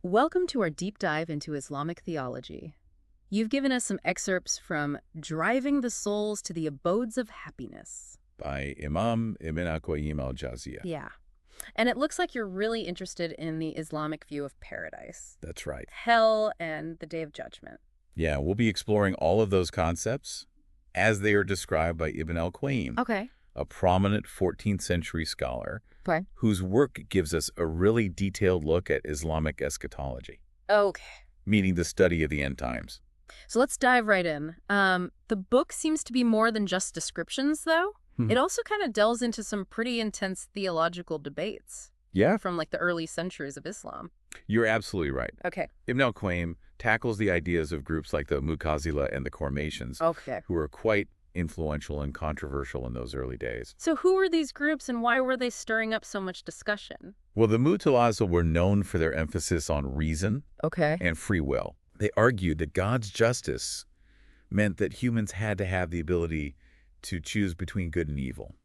Welcome to our deep dive into Islamic theology. You've given us some excerpts from Driving the Souls to the Abodes of Happiness. By Imam Ibn al-Qayyim al-Jawziyah. Yeah. And it looks like you're really interested in the Islamic view of paradise, That's right. hell, and the Day of Judgment. Yeah, we'll be exploring all of those concepts as they are described by Ibn al-Qayyim, Okay. a prominent 14th century scholar Okay. whose work gives us a really detailed look at Islamic eschatology, Okay. meaning the study of the end times. So let's dive right in. The book seems to be more than just descriptions, though. It also kind of delves into some pretty intense theological debates Yeah, from like the early centuries of Islam. you're absolutely right. Okay. Ibn al-Qayyim tackles the ideas of groups like the Mu'tazila and the Qarmations, Okay. who were quite influential and controversial in those early days. So who were these groups and why were they stirring up so much discussion? Well, the Mu'tazila were known for their emphasis on reason Okay. and free will. They argued that God's justice meant that humans had to have the ability to choose between good and evil,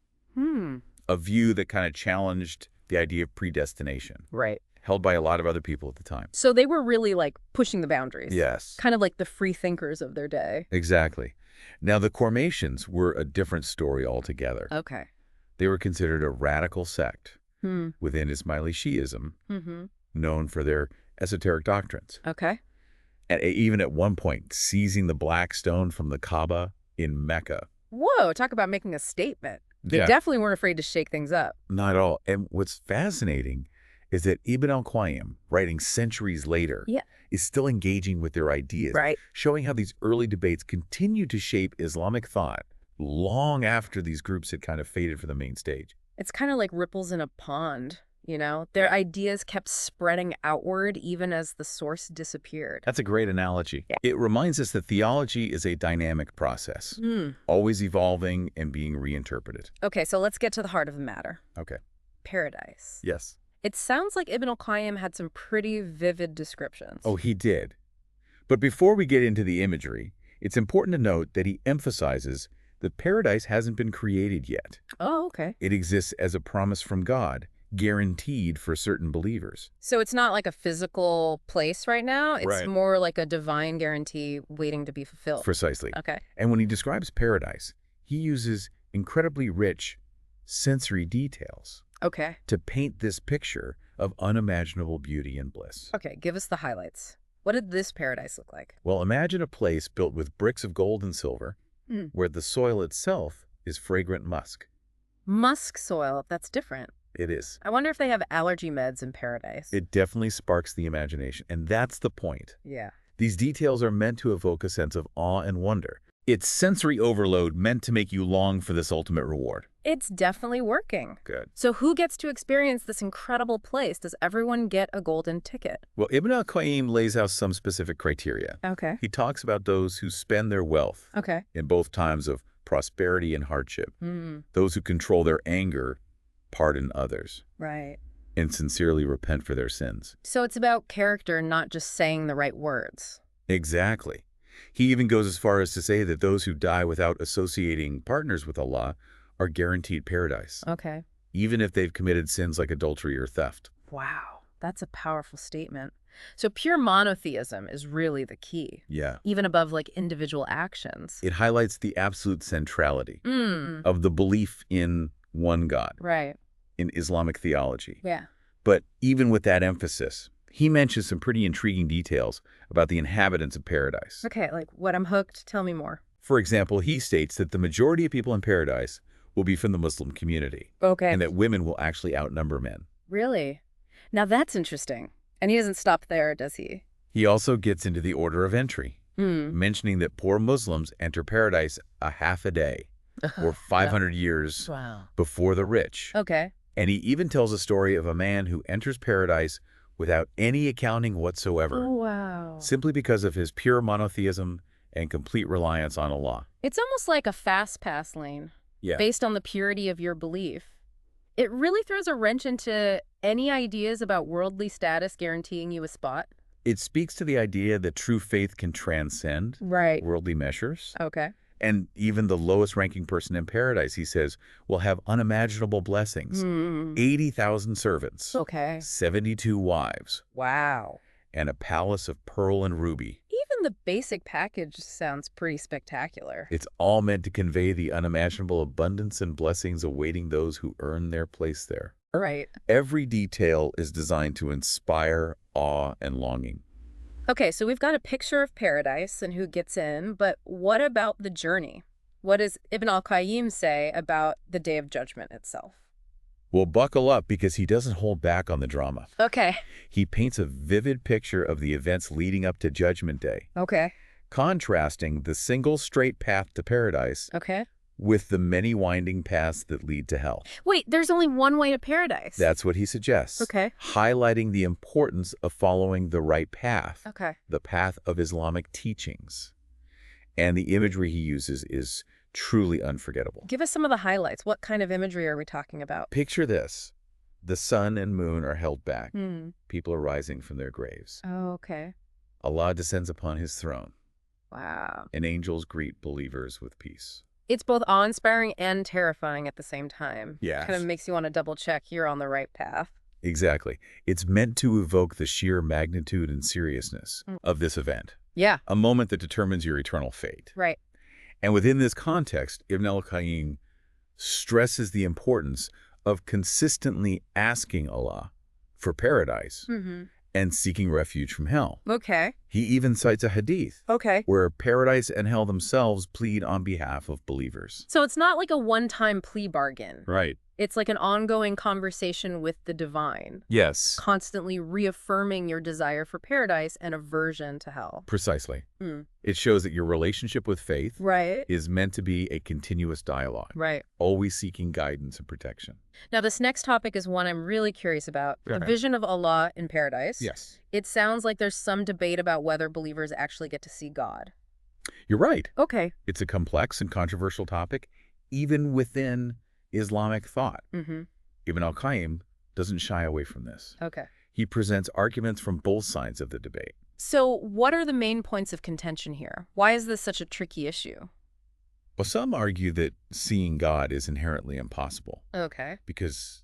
a view that kind of challenged the idea of predestination, Right. held by a lot of other people at the time. So they were really like pushing the boundaries. Yes, Kind of like the free thinkers of their day. exactly. Now, the Qarmations were a different story altogether. Okay. They were considered a radical sect Hmm. within Ismaili Shi'ism, Mm-hmm. known for their esoteric doctrines. Okay. And even at one point, seizing the black stone from the Kaaba in Mecca. Whoa, talk about making a statement. They Yeah. definitely weren't afraid to shake things up. Not at all. And what's fascinating is that Ibn al-Qayyim, writing centuries later, Yeah. is still engaging with their ideas, Right. showing how these early debates continue to shape Islamic thought long after these groups had kind of faded from the main stage. It's kind of like ripples in a pond, you know? Their ideas kept spreading outward even as the source disappeared. That's a great analogy. Yeah. It reminds us that theology is a dynamic process, always evolving and being reinterpreted. Okay, so let's get to the heart of the matter. Okay. Paradise. Yes. It sounds like Ibn al-Qayyim had some pretty vivid descriptions. Oh, he did. But before we get into the imagery, it's important to note that he emphasizes that paradise hasn't been created yet. Oh, okay. It exists as a promise from God, guaranteed for certain believers. So it's not like a physical place right now. It's Right. more like a divine guarantee waiting to be fulfilled. Precisely. Okay. And when he describes paradise, he uses incredibly rich sensory details Okay. to paint this picture of unimaginable beauty and bliss. Okay, give us the highlights. What did this paradise look like? Well, imagine a place built with bricks of gold and silver, where the soil itself is fragrant musk. Musk soil, that's different. It is. I wonder if they have allergy meds in paradise. It definitely sparks the imagination, and that's the point. Yeah. These details are meant to evoke a sense of awe and wonder. It's sensory overload meant to make you long for this ultimate reward. It's definitely working. Good. So who gets to experience this incredible place? Does everyone get a golden ticket? Well, Ibn al-Qayyim lays out some specific criteria. Okay. He talks about those who spend their wealth Okay. in both times of prosperity and hardship, those who control their anger, pardon others, Right. and sincerely repent for their sins. So it's about character, not just saying the right words. Exactly. He even goes as far as to say that those who die without associating partners with Allah are guaranteed paradise, Okay. even if they've committed sins like adultery or theft. Wow. That's a powerful statement. So pure monotheism is really the key, Yeah. even above like individual actions. It highlights the absolute centrality of the belief in one God Right. in Islamic theology. Yeah. But even with that emphasis, he mentions some pretty intriguing details about the inhabitants of paradise. Okay, like what? I'm hooked. Tell me more. For example, he states that the majority of people in paradise will be from the Muslim community, Okay. and that women will actually outnumber men. Really? Now that's interesting. And he doesn't stop there, does he? He also gets into the order of entry, mentioning that poor Muslims enter paradise a half a day, or 500 years Wow. before the rich. Okay. And he even tells a story of a man who enters paradise without any accounting whatsoever, Oh, wow. simply because of his pure monotheism and complete reliance on Allah. It's almost like a fast pass lane Yeah. based on the purity of your belief. It really throws a wrench into any ideas about worldly status guaranteeing you a spot. It speaks to the idea that true faith can transcend Right. worldly measures. Okay. And even the lowest ranking person in paradise, he says, will have unimaginable blessings. 80,000 servants, Okay. 72 wives. Wow. and a palace of pearl and ruby. Even the basic package sounds pretty spectacular. It's all meant to convey the unimaginable abundance and blessings awaiting those who earn their place there. Right. Every detail is designed to inspire awe and longing. Okay, so we've got a picture of paradise and who gets in, but what about the journey? What does Ibn al-Qayyim say about the Day of Judgment itself? Well, buckle up because he doesn't hold back on the drama. Okay. He paints a vivid picture of the events leading up to Judgment Day, Okay. contrasting the single straight path to paradise Okay. with the many winding paths that lead to hell. Wait, there's only one way to paradise. That's what he suggests. Okay. Highlighting the importance of following the right path, Okay. the path of Islamic teachings. And the imagery he uses is truly unforgettable. Give us some of the highlights. What kind of imagery are we talking about? Picture this. The sun and moon are held back. Hmm. People are rising from their graves. Oh, okay. Allah descends upon his throne, Wow. and angels greet believers with peace. It's both awe-inspiring and terrifying at the same time. Yes. Kind of makes you want to double-check you're on the right path. Exactly. It's meant to evoke the sheer magnitude and seriousness of this event, Yeah. a moment that determines your eternal fate. Right. And within this context, Ibn al-Qayyim stresses the importance of consistently asking Allah for paradise Mm-hmm. and seeking refuge from hell. Okay. He even cites a hadith Okay. where paradise and hell themselves plead on behalf of believers. So it's not like a one-time plea bargain. Right. It's like an ongoing conversation with the divine, Yes. constantly reaffirming your desire for paradise and aversion to hell. Precisely. Mm. It shows that your relationship with faith Right. is meant to be a continuous dialogue, Right. always seeking guidance and protection. Now, this next topic is one I'm really curious about. Go The ahead. vision of Allah in paradise. Yes. It sounds like there's some debate about whether believers actually get to see God. You're right. Okay. It's a complex and controversial topic, even within Islamic thought. Mm-hmm. Ibn al-Qayyim doesn't shy away from this. Okay. He presents arguments from both sides of the debate. So what are the main points of contention here? Why is this such a tricky issue? Well, some argue that seeing God is inherently impossible Okay. because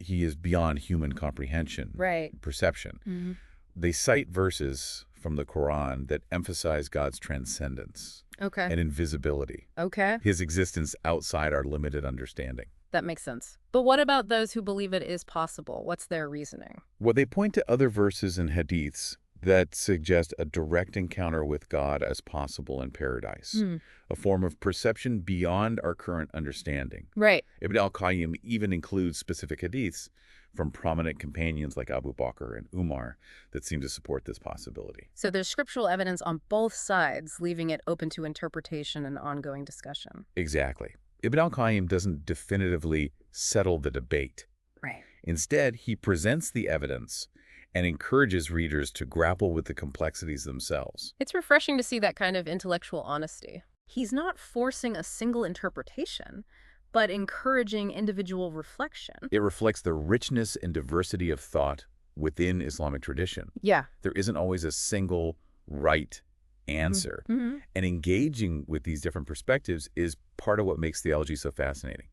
he is beyond human comprehension, Right. perception. Mm-hmm. They cite verses from the Quran that emphasize God's transcendence Okay. and invisibility, Okay. his existence outside our limited understanding. That makes sense. But what about those who believe it is possible? What's their reasoning? Well, they point to other verses and hadiths that suggest a direct encounter with God as possible in paradise, a form of perception beyond our current understanding. Right. Ibn al-Qayyim even includes specific hadiths from prominent companions like Abu Bakr and Umar that seem to support this possibility. So there's scriptural evidence on both sides, leaving it open to interpretation and ongoing discussion. Exactly. Ibn al-Qayyim doesn't definitively settle the debate. Right. Instead, he presents the evidence and encourages readers to grapple with the complexities themselves. It's refreshing to see that kind of intellectual honesty. He's not forcing a single interpretation, but encouraging individual reflection. It reflects the richness and diversity of thought within Islamic tradition. Yeah. There isn't always a single right answer. Mm-hmm. And engaging with these different perspectives is part of what makes theology so fascinating.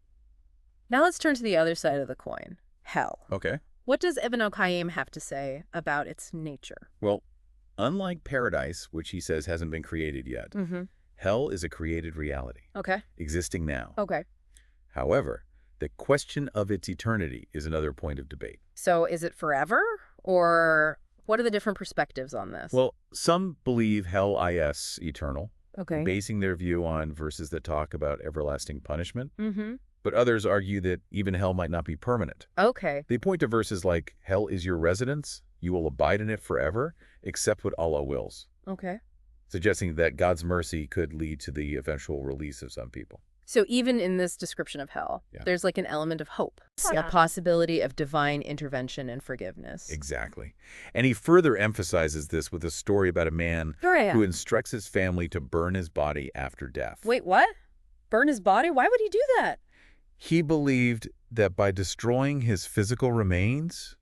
Now let's turn to the other side of the coin, hell. Okay. What does Ibn al-Qayyim have to say about its nature? Well, unlike paradise, which he says hasn't been created yet, Mm-hmm. hell is a created reality, Okay. existing now. Okay. However, the question of its eternity is another point of debate. So is it forever? Or what are the different perspectives on this? Well, some believe hell is eternal, okay. basing their view on verses that talk about everlasting punishment. Mm-hmm. But others argue that even hell might not be permanent. Okay. They point to verses like, hell is your residence, you will abide in it forever, except what Allah wills, Okay. suggesting that God's mercy could lead to the eventual release of some people. So even in this description of hell, Yeah. there's like an element of hope, a possibility of divine intervention and forgiveness. Exactly. And he further emphasizes this with a story about a man who instructs his family to burn his body after death. Wait, what? Burn his body? Why would he do that? He believed that by destroying his physical remains,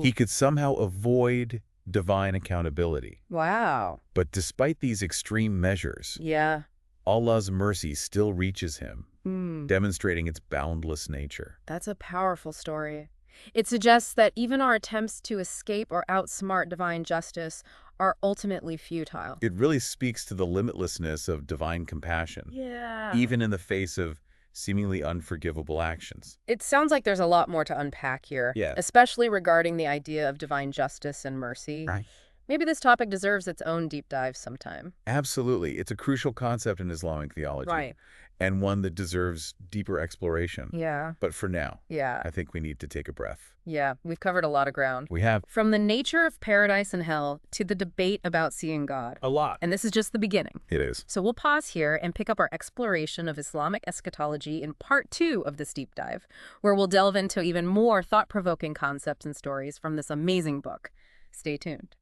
he could somehow avoid divine accountability. Wow. But despite these extreme measures, Yeah. Allah's mercy still reaches him, Mm. demonstrating its boundless nature. That's a powerful story. It suggests that even our attempts to escape or outsmart divine justice are ultimately futile. It really speaks to the limitlessness of divine compassion, Yeah. even in the face of seemingly unforgivable actions. It sounds like there's a lot more to unpack here, Yeah. especially regarding the idea of divine justice and mercy. Right. Maybe this topic deserves its own deep dive sometime. Absolutely. It's a crucial concept in Islamic theology, Right. and one that deserves deeper exploration. Yeah. But for now, Yeah. I think we need to take a breath. Yeah. We've covered a lot of ground. We have From the nature of paradise and hell to the debate about seeing God. a lot. And this is just the beginning. It is. So we'll pause here and pick up our exploration of Islamic eschatology in part 2 of this deep dive, where we'll delve into even more thought-provoking concepts and stories from this amazing book. Stay tuned.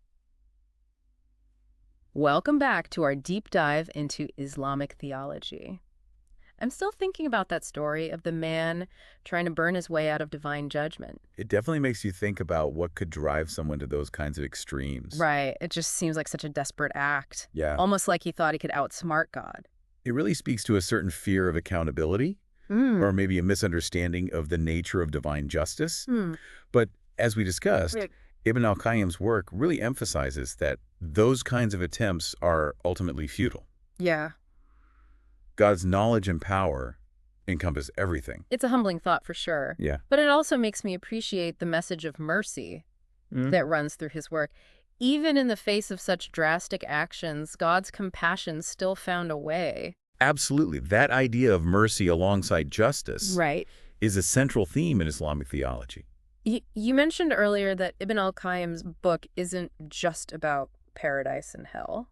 Welcome back to our deep dive into Islamic theology. I'm still thinking about that story of the man trying to burn his way out of divine judgment. It definitely makes you think about what could drive someone to those kinds of extremes. Right. It just seems like such a desperate act. Yeah. Almost like he thought he could outsmart God. It really speaks to a certain fear of accountability, or maybe a misunderstanding of the nature of divine justice. But as we discussed, Right. Ibn al-Qayyim's work really emphasizes that those kinds of attempts are ultimately futile. Yeah. God's knowledge and power encompass everything. It's a humbling thought for sure. Yeah. But it also makes me appreciate the message of mercy that runs through his work. Even in the face of such drastic actions, God's compassion still found a way. Absolutely. That idea of mercy alongside justice Right. is a central theme in Islamic theology. You mentioned earlier that Ibn al-Qayyim's book isn't just about paradise and hell,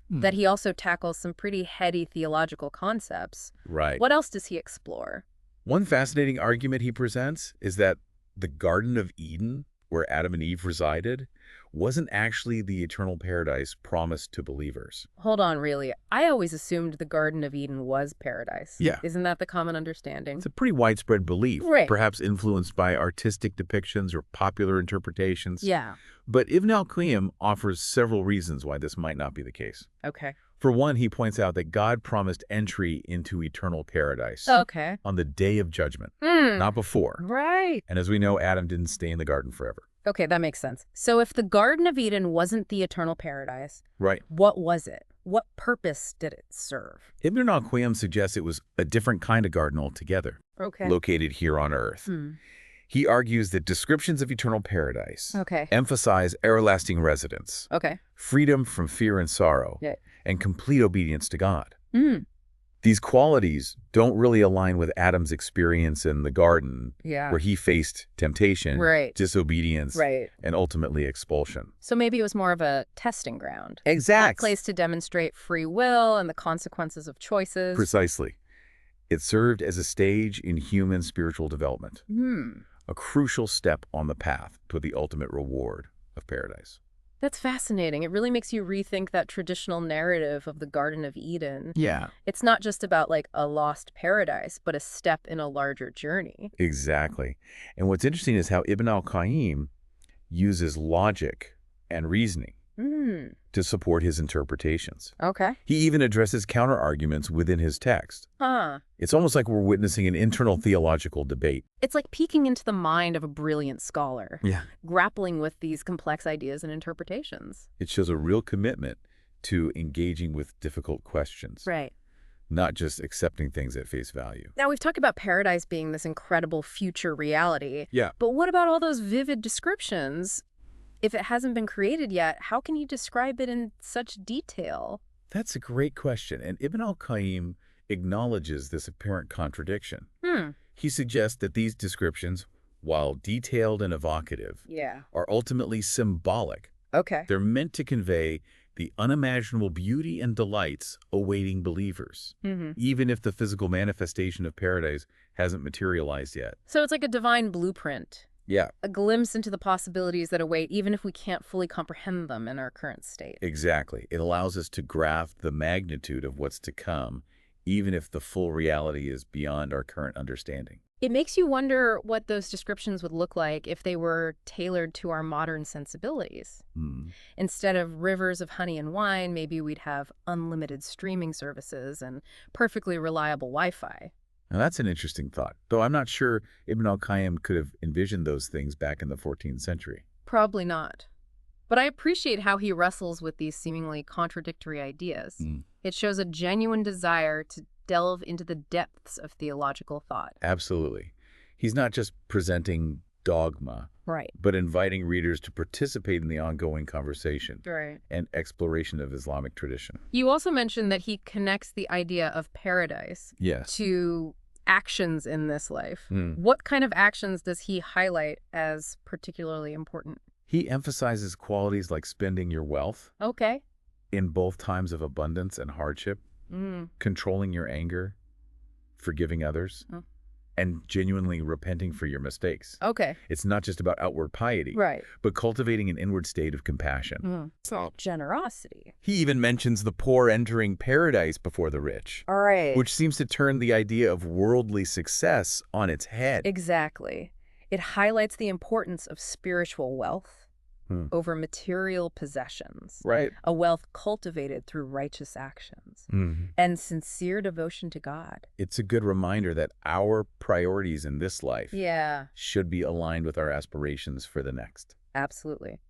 that he also tackles some pretty heady theological concepts. Right. What else does he explore? One fascinating argument he presents is that the Garden of Eden, where Adam and Eve resided, wasn't actually the eternal paradise promised to believers. Hold on, really. I always assumed the Garden of Eden was paradise. Yeah. Isn't that the common understanding? It's a pretty widespread belief, Right. perhaps influenced by artistic depictions or popular interpretations. Yeah. But Ibn al-Qayyim offers several reasons why this might not be the case. Okay. For one, he points out that God promised entry into eternal paradise Okay. on the day of judgment, not before. Right. And as we know, Adam didn't stay in the garden forever. Okay, that makes sense. So if the Garden of Eden wasn't the eternal paradise, Right. what was it? What purpose did it serve? Ibn al-Qayyim suggests it was a different kind of garden altogether, Okay. located here on earth. He argues that descriptions of eternal paradise Okay. emphasize everlasting residence, Okay. freedom from fear and sorrow, Yeah. and complete obedience to God. These qualities don't really align with Adam's experience in the garden, Yeah. where he faced temptation, Right. disobedience, Right. and ultimately expulsion. So maybe it was more of a testing ground. A Exactly. place to demonstrate free will and the consequences of choices. Precisely. It served as a stage in human spiritual development, a crucial step on the path to the ultimate reward of paradise. That's fascinating. It really makes you rethink that traditional narrative of the Garden of Eden. Yeah. It's not just about like a lost paradise, but a step in a larger journey. Exactly. And what's interesting is how Ibn al-Qayyim uses logic and reasoning to support his interpretations. Okay. He even addresses counter-arguments within his text. It's almost like we're witnessing an internal theological debate. It's like peeking into the mind of a brilliant scholar, Yeah. grappling with these complex ideas and interpretations. It shows a real commitment to engaging with difficult questions, Right. not just accepting things at face value. Now, we've talked about paradise being this incredible future reality. Yeah. But what about all those vivid descriptions? If it hasn't been created yet, how can you describe it in such detail? That's a great question, and Ibn al-Qayyim acknowledges this apparent contradiction. He suggests that these descriptions, while detailed and evocative, Yeah. are ultimately symbolic. Okay. They're meant to convey the unimaginable beauty and delights awaiting believers, even if the physical manifestation of paradise hasn't materialized yet. So it's like a divine blueprint, Yeah, a glimpse into the possibilities that await even if we can't fully comprehend them in our current state. exactly. It allows us to grasp the magnitude of what's to come, even if the full reality is beyond our current understanding. It makes you wonder what those descriptions would look like if they were tailored to our modern sensibilities. Instead of rivers of honey and wine, maybe we'd have unlimited streaming services and perfectly reliable Wi-Fi. Now, that's an interesting thought, though I'm not sure Ibn al-Qayyim could have envisioned those things back in the 14th century. Probably not. But I appreciate how he wrestles with these seemingly contradictory ideas. It shows a genuine desire to delve into the depths of theological thought. Absolutely. He's not just presenting dogma, Right. but inviting readers to participate in the ongoing conversation Right. and exploration of Islamic tradition. You also mentioned that he connects the idea of paradise Yes. to actions in this life. Hmm. What kind of actions does he highlight as particularly important? He emphasizes qualities like spending your wealth Okay. in both times of abundance and hardship, controlling your anger, forgiving others, and genuinely repenting for your mistakes. Okay. It's not just about outward piety, Right. but cultivating an inward state of compassion. So generosity. He even mentions the poor entering paradise before the rich, All right. which seems to turn the idea of worldly success on its head. Exactly. It highlights the importance of spiritual wealth over material possessions. Right. A wealth cultivated through righteous actions and sincere devotion to God. It's a good reminder that our priorities in this life Yeah, should be aligned with our aspirations for the next. absolutely.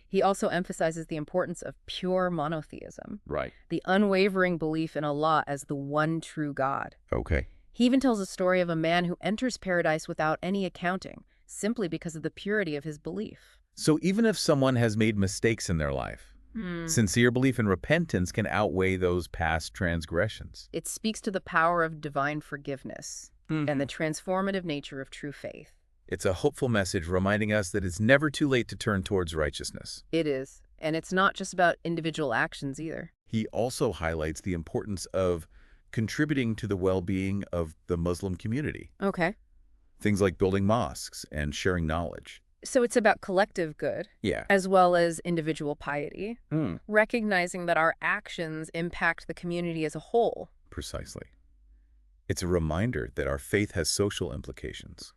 He also emphasizes the importance of pure monotheism, Right. the unwavering belief in Allah as the one true God. Okay. He even tells a story of a man who enters paradise without any accounting, simply because of the purity of his belief. So even if someone has made mistakes in their life, sincere belief and repentance can outweigh those past transgressions. It speaks to the power of divine forgiveness and the transformative nature of true faith. It's a hopeful message reminding us that it's never too late to turn towards righteousness. It is. And it's not just about individual actions either. He also highlights the importance of contributing to the well-being of the Muslim community. Okay. Things like building mosques and sharing knowledge. So it's about collective good Yeah. as well as individual piety, recognizing that our actions impact the community as a whole. Precisely. It's a reminder that our faith has social implications,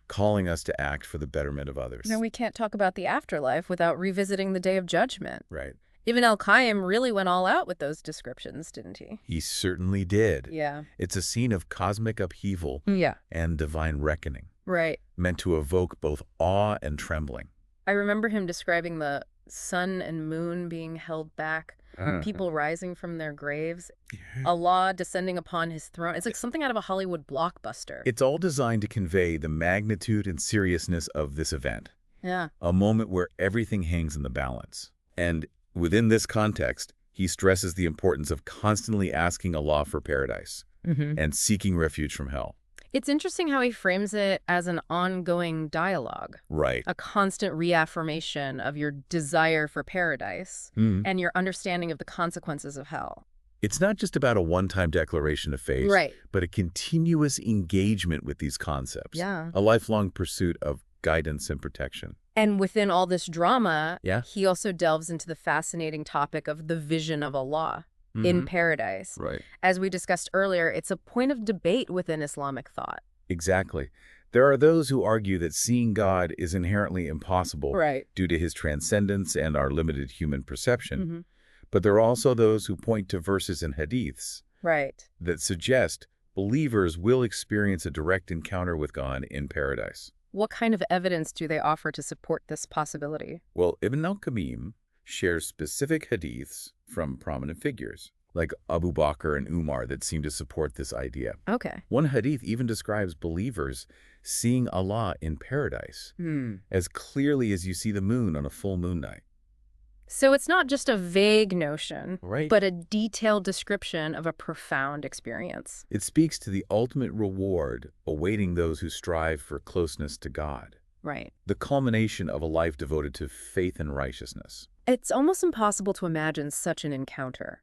calling us to act for the betterment of others. Now, we can't talk about the afterlife without revisiting the Day of Judgment. Right. Ibn al-Qayyim really went all out with those descriptions, didn't he? He certainly did. Yeah. It's a scene of cosmic upheaval Yeah. and divine reckoning, Right. meant to evoke both awe and trembling. I remember him describing the sun and moon being held back, people rising from their graves, Allah descending upon his throne. It's like something out of a Hollywood blockbuster. It's all designed to convey the magnitude and seriousness of this event, Yeah. a moment where everything hangs in the balance. And within this context, he stresses the importance of constantly asking Allah for paradise and seeking refuge from hell. It's interesting how he frames it as an ongoing dialogue, Right. a constant reaffirmation of your desire for paradise and your understanding of the consequences of hell. It's not just about a one-time declaration of faith, Right. but a continuous engagement with these concepts. Yeah. A lifelong pursuit of guidance and protection. And within all this drama, Yeah. he also delves into the fascinating topic of the vision of Allah in paradise. Right. As we discussed earlier, it's a point of debate within Islamic thought. Exactly. There are those who argue that seeing God is inherently impossible Right. due to his transcendence and our limited human perception. But there are also those who point to verses and hadiths Right. that suggest believers will experience a direct encounter with God in paradise. What kind of evidence do they offer to support this possibility? Well, Ibn al-Qayyim shares specific hadiths from prominent figures, like Abu Bakr and Umar, that seem to support this idea. Okay. One hadith even describes believers seeing Allah in paradise as clearly as you see the moon on a full moon night. So it's not just a vague notion, Right. but a detailed description of a profound experience. It speaks to the ultimate reward awaiting those who strive for closeness to God, Right. the culmination of a life devoted to faith and righteousness. It's almost impossible to imagine such an encounter.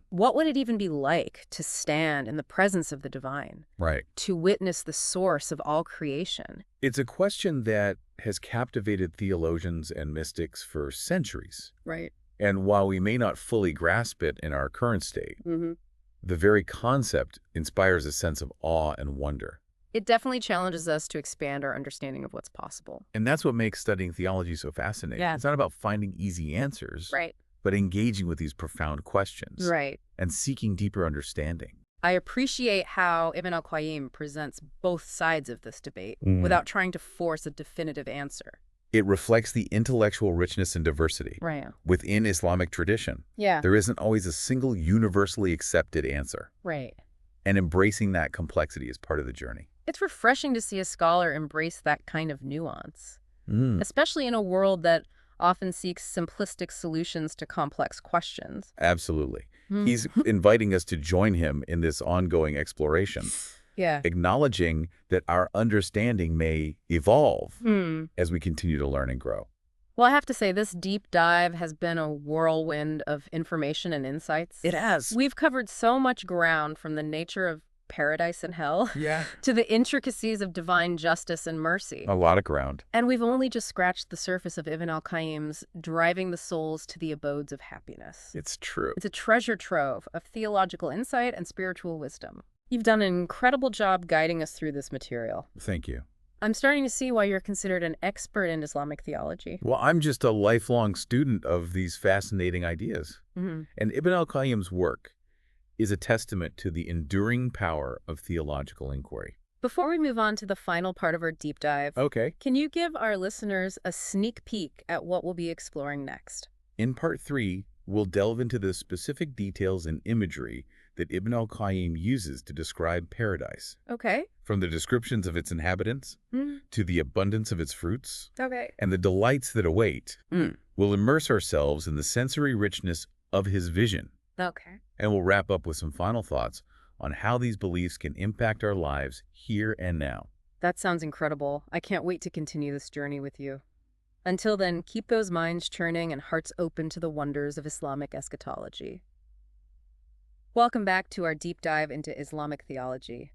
What would it even be like to stand in the presence of the divine, Right. to witness the source of all creation? It's a question that has captivated theologians and mystics for centuries. Right. And while we may not fully grasp it in our current state, the very concept inspires a sense of awe and wonder. It definitely challenges us to expand our understanding of what's possible. And that's what makes studying theology so fascinating. Yeah. It's not about finding easy answers, Right. but engaging with these profound questions Right. and seeking deeper understanding. I appreciate how Ibn al-Qayyim presents both sides of this debate Mm. without trying to force a definitive answer. It reflects the intellectual richness and diversity Right. within Islamic tradition. Yeah. There isn't always a single universally accepted answer, Right. and embracing that complexity is part of the journey. It's refreshing to see a scholar embrace that kind of nuance, Mm. especially in a world that often seeks simplistic solutions to complex questions. Absolutely. Hmm. He's inviting us to join him in this ongoing exploration, Yeah. acknowledging that our understanding may evolve Hmm. as we continue to learn and grow. Well, I have to say, this deep dive has been a whirlwind of information and insights. It has. We've covered so much ground, from the nature of paradise and hell Yeah. to the intricacies of divine justice and mercy. A lot of ground. And we've only just scratched the surface of Ibn al-Qayyim's driving the souls to the abodes of happiness. It's true. It's a treasure trove of theological insight and spiritual wisdom. You've done an incredible job guiding us through this material. Thank you. I'm starting to see why you're considered an expert in Islamic theology. Well, I'm just a lifelong student of these fascinating ideas. Mm-hmm. And Ibn al-Qayyim's work is a testament to the enduring power of theological inquiry. Before we move on to the final part of our deep dive, Okay. can you give our listeners a sneak peek at what we'll be exploring next? In Part 3, we'll delve into the specific details and imagery that Ibn al-Qayyim uses to describe paradise, Okay. from the descriptions of its inhabitants Mm. to the abundance of its fruits Okay. and the delights that await. Mm. We'll immerse ourselves in the sensory richness of his vision, Okay. and we'll wrap up with some final thoughts on how these beliefs can impact our lives here and now. That sounds incredible. I can't wait to continue this journey with you. Until then, keep those minds churning and hearts open to the wonders of Islamic eschatology. Welcome back to our deep dive into Islamic theology.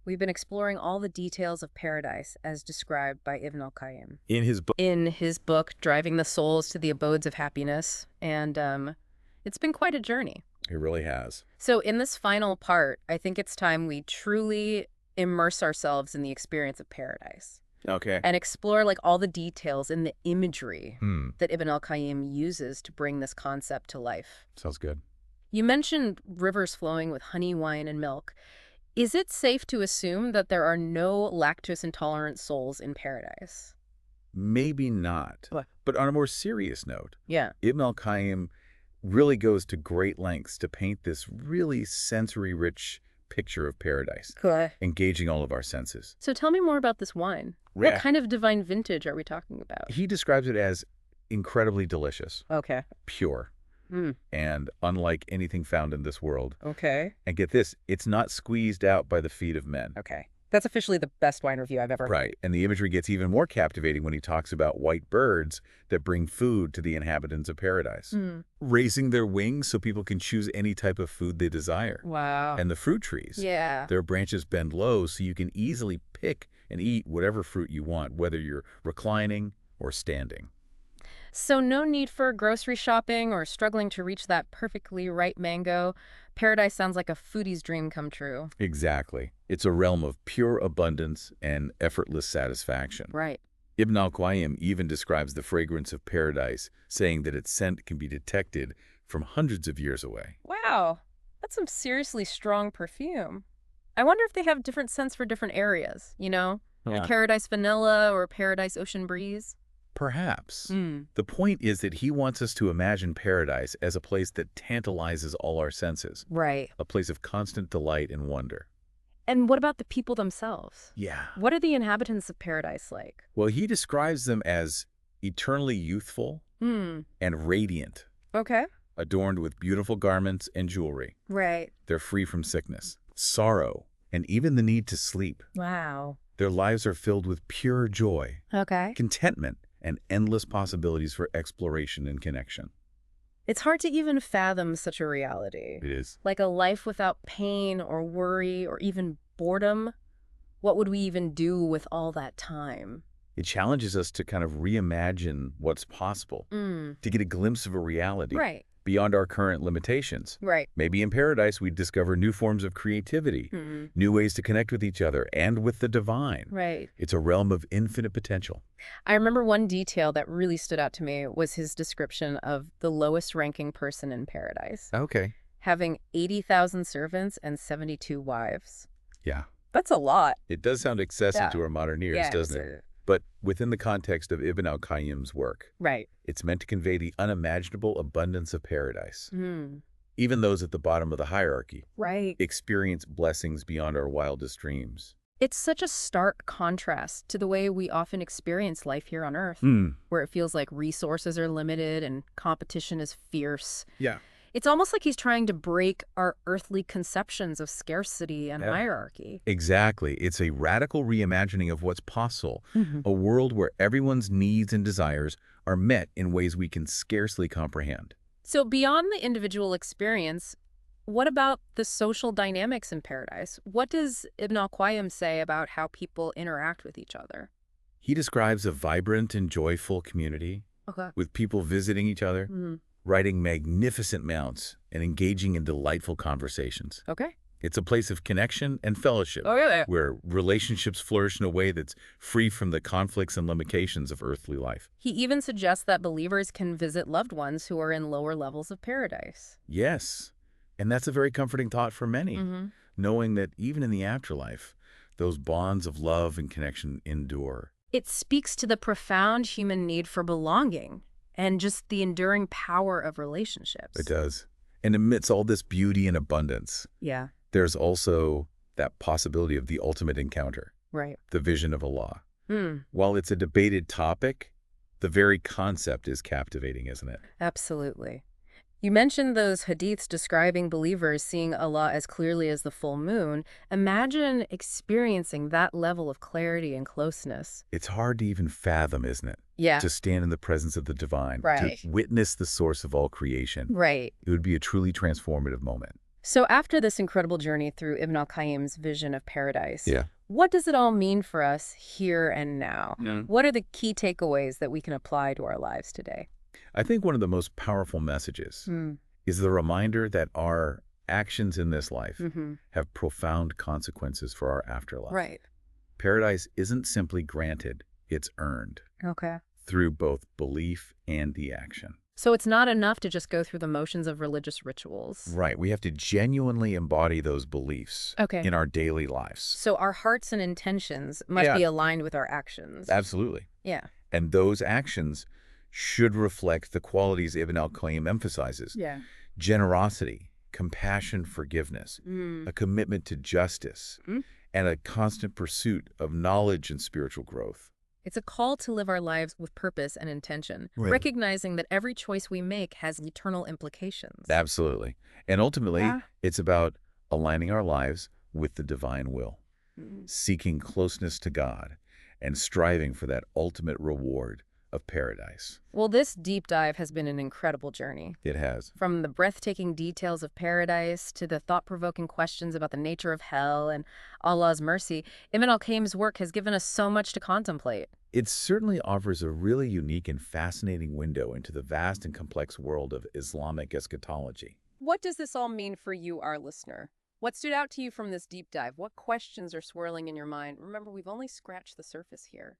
We've been exploring all the details of paradise as described by Ibn al-Qayyim In his book, in his book, Driving the Souls to the Abodes of Happiness, and it's been quite a journey. it really has. So in this final part, I think it's time we truly immerse ourselves in the experience of paradise Okay. and explore all the details and the imagery Hmm. that Ibn al-Qayyim uses to bring this concept to life. Sounds good. You mentioned rivers flowing with honey, wine, and milk. Is it safe to assume that there are no lactose-intolerant souls in paradise? Maybe not. What? But on a more serious note, Yeah. Ibn al-Qayyim really goes to great lengths to paint this really sensory-rich picture of paradise, Cool. engaging all of our senses. So tell me more about this wine. Yeah. What kind of divine vintage are we talking about? He describes it as incredibly delicious, Okay. pure, Hmm. and unlike anything found in this world. Okay. And get this, it's not squeezed out by the feet of men. Okay. That's officially the best wine review I've ever heard. Right. And the imagery gets even more captivating when he talks about white birds that bring food to the inhabitants of paradise, Hmm. raising their wings so people can choose any type of food they desire. Wow. And the fruit trees, Yeah. their branches bend low so you can easily pick and eat whatever fruit you want, whether you're reclining or standing. So no need for grocery shopping or struggling to reach that perfectly ripe mango. Paradise sounds like a foodie's dream come true. Exactly. It's a realm of pure abundance and effortless satisfaction. Right. Ibn al-Qayyim even describes the fragrance of paradise, saying that its scent can be detected from hundreds of years away. Wow. That's some seriously strong perfume. I wonder if they have different scents for different areas, Paradise vanilla or paradise ocean breeze. Perhaps. Mm. The point is that he wants us to imagine paradise as a place that tantalizes all our senses, Right. a place of constant delight and wonder. And what about the people themselves? Yeah. What are the inhabitants of paradise like? Well, he describes them as eternally youthful Hmm. and radiant, Okay. adorned with beautiful garments and jewelry. Right. They're free from sickness, sorrow, and even the need to sleep. Wow. Their lives are filled with pure joy, Okay. contentment, and endless possibilities for exploration and connection. It's hard to even fathom such a reality. It is. Like a life without pain or worry or even boredom. What would we even do with all that time? It challenges us to kind of reimagine what's possible, Mm. to get a glimpse of a reality Right. beyond our current limitations. Right. Maybe in paradise we'd discover new forms of creativity, Mm. new ways to connect with each other and with the divine. Right. It's a realm of infinite potential. I remember one detail that really stood out to me was his description of the lowest ranking person in paradise. Okay. having 80,000 servants and 72 wives. Yeah. That's a lot. It does sound excessive Yeah. to our modern ears, Yeah, doesn't it? But within the context of Ibn al-Qayyim's work, right. it's meant to convey the unimaginable abundance of paradise. Hmm. Even those at the bottom of the hierarchy Right. experience blessings beyond our wildest dreams. It's such a stark contrast to the way we often experience life here on Earth, where it feels like resources are limited and competition is fierce. Yeah. It's almost like he's trying to break our earthly conceptions of scarcity and Yeah. hierarchy. Exactly. It's a radical reimagining of what's possible, a world where everyone's needs and desires are met in ways we can scarcely comprehend. So beyond the individual experience, what about the social dynamics in paradise? What does Ibn al-Qayyim say about how people interact with each other? He describes a vibrant and joyful community Okay. with people visiting each other, riding magnificent mounts, and engaging in delightful conversations. Okay. It's a place of connection and fellowship, Oh, yeah. where relationships flourish in a way that's free from the conflicts and limitations of earthly life. He even suggests that believers can visit loved ones who are in lower levels of paradise. Yes, and that's a very comforting thought for many, knowing that even in the afterlife, those bonds of love and connection endure. It speaks to the profound human need for belonging and just the enduring power of relationships. It does. And amidst all this beauty and abundance, Yeah. there's also that possibility of the ultimate encounter, Right. the vision of Allah. While it's a debated topic, the very concept is captivating, isn't it? Absolutely. You mentioned those hadiths describing believers seeing Allah as clearly as the full moon. Imagine experiencing that level of clarity and closeness. It's hard to even fathom, isn't it? Yeah. To stand in the presence of the divine, Right. to witness the source of all creation. Right. It would be a truly transformative moment. So after this incredible journey through Ibn al-Qayyim's vision of paradise, Yeah. what does it all mean for us here and now? Yeah. What are the key takeaways that we can apply to our lives today? I think one of the most powerful messages is the reminder that our actions in this life have profound consequences for our afterlife. Right. Paradise isn't simply granted, it's earned Okay. through both belief and the action. So it's not enough to just go through the motions of religious rituals. Right. We have to genuinely embody those beliefs in our daily lives. So our hearts and intentions must be aligned with our actions. Absolutely. Yeah. And those actions should reflect the qualities Ibn al-Qayyim emphasizes. Yeah. Generosity, compassion, forgiveness, a commitment to justice, and a constant pursuit of knowledge and spiritual growth. It's a call to live our lives with purpose and intention, Right. recognizing that every choice we make has eternal implications. Absolutely. And ultimately, it's about aligning our lives with the divine will, seeking closeness to God, and striving for that ultimate reward of paradise. Well, this deep dive has been an incredible journey. It has. From the breathtaking details of paradise to the thought-provoking questions about the nature of hell and Allah's mercy, Ibn al-Qayyim's work has given us so much to contemplate. It certainly offers a really unique and fascinating window into the vast and complex world of Islamic eschatology. What does this all mean for you, our listener? What stood out to you from this deep dive? What questions are swirling in your mind? Remember, we've only scratched the surface here.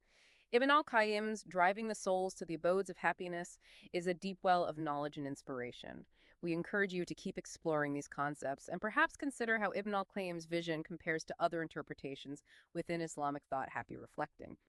Ibn al-Qayyim's Driving the Souls to the Abodes of Happiness is a deep well of knowledge and inspiration. We encourage you to keep exploring these concepts and perhaps consider how Ibn al-Qayyim's vision compares to other interpretations within Islamic thought. Happy reflecting.